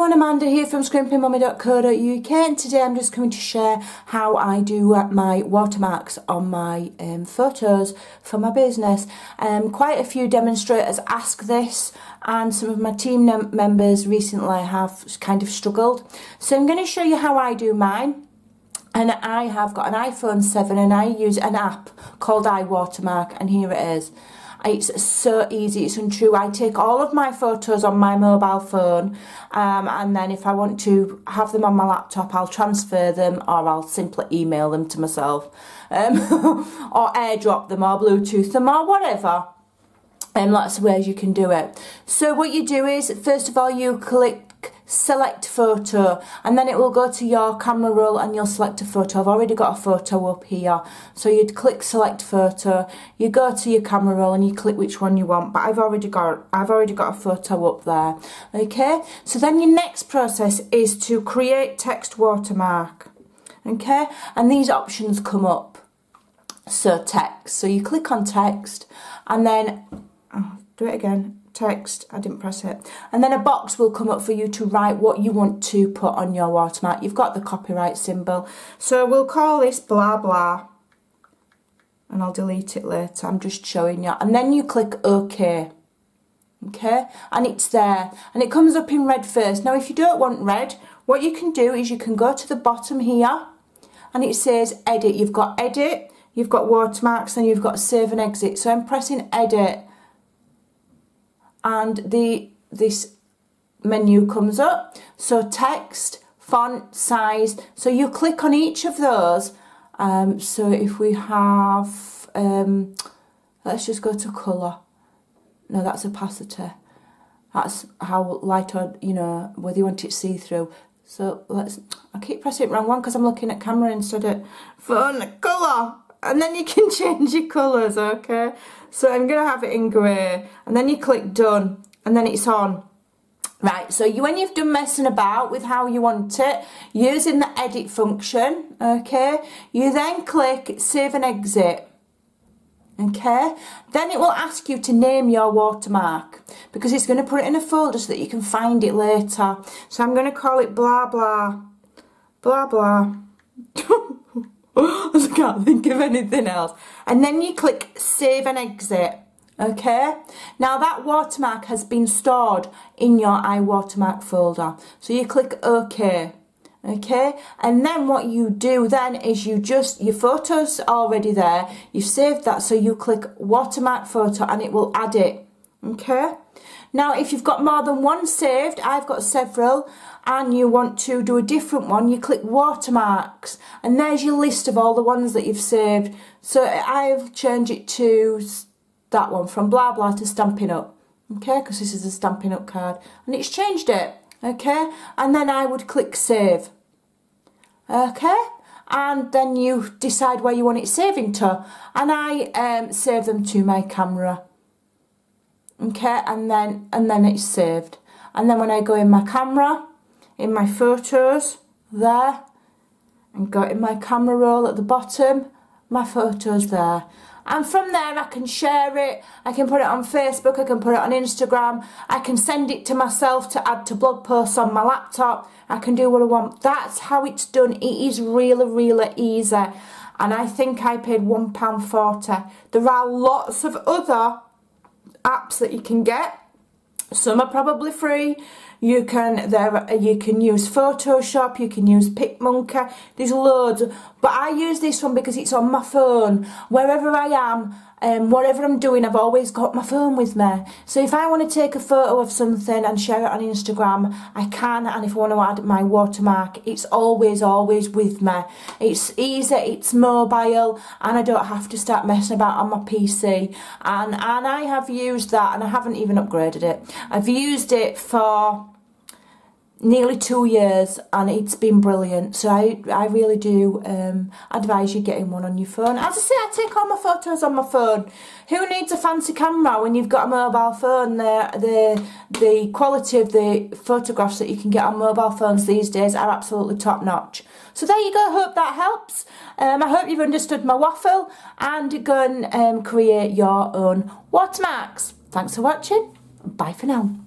everyone, Amanda here from scrimpingmommy.co.uk, and today I'm just coming to share how I do my watermarks on my photos for my business. Quite a few demonstrators ask this, and some of my team members recently have kind of struggled. So I'm going to show you how I do mine. And I have got an iPhone 7 and I use an app called iWatermark, and here it is. It's so easy, it's untrue. I take all of my photos on my mobile phone, and then if I want to have them on my laptop, I'll transfer them, or I'll simply email them to myself, or airdrop them, or Bluetooth them, or whatever. Lots of ways you can do it. So what you do is, first of all, you click select photo, and then it will go to your camera roll and you'll select a photo. I've already got a photo up here, so you'd click select photo, you go to your camera roll and you click which one you want, but I've already got a photo up there. Okay, so then your next process is to create text watermark. Okay, and these options come up. So text, so you click on text, and then do it again, text, I didn't press it, and then a box will come up for you to write what you want to put on your watermark. You've got the copyright symbol, so we'll call this blah blah, and I'll delete it later, I'm just showing you. And then you click OK. Okay, and it's there, and it comes up in red first. Now if you don't want red, what you can do is you can go to the bottom here, and it says edit. You've got edit, you've got watermarks, and you've got save and exit. So I'm pressing edit, and this menu comes up. So text, font, size, so you click on each of those. So if we have, let's just go to colour. No, that's opacity. That's how light, or whether you want it see-through. So I keep pressing the wrong one because I'm looking at camera instead of phone. Colour, and then you can change your colours. Okay, so I'm gonna have it in grey, and then you click done, and then it's on. Right, so when you've done messing about with how you want it, using the edit function, okay, you then click save and exit. Okay, then it will ask you to name your watermark, because it's going to put it in a folder so that you can find it later. So I'm going to call it blah blah blah blah. I can't think of anything else. And then you click save and exit. Okay, now that watermark has been stored in your iWatermark folder, so you click OK. Okay, and then what you do then is your photo's already there, you've saved that, so you click watermark photo and it will add it. Okay, now if you've got more than one saved, I've got several, and you want to do a different one, you click watermarks, and there's your list of all the ones that you've saved. So I'll change it to that one, from blah blah to Stampin' Up. Okay, because this is a Stampin' Up card, and it's changed it. Okay, and then I would click save. Okay, and then you decide where you want it saving to, and I save them to my camera. Okay, and then it's saved. And then when I go in my camera, in my photos there, and go in my camera roll at the bottom, my photos there. And from there I can share it, I can put it on Facebook, I can put it on Instagram, I can send it to myself to add to blog posts on my laptop, I can do what I want. That's how it's done. It is really, really easy. And I think I paid £1.40. There are lots of other apps that you can get. Some are probably free. You can use Photoshop, you can use PicMonkey, there's loads, but I use this one because it's on my phone. Wherever I am, whatever I'm doing, I've always got my phone with me. So if I want to take a photo of something and share it on Instagram, I can, and if I want to add my watermark, it's always with me. It's easy, it's mobile, and I don't have to start messing about on my PC. And I have used that, and I haven't even upgraded it. I've used it for nearly 2 years, and it's been brilliant. So I really do advise you getting one on your phone. As I say, I take all my photos on my phone. Who needs a fancy camera when you've got a mobile phone? The quality of the photographs that you can get on mobile phones these days are absolutely top notch. So there you go, hope that helps. I hope you've understood my waffle, and go and create your own watermarks. Thanks for watching. Bye for now.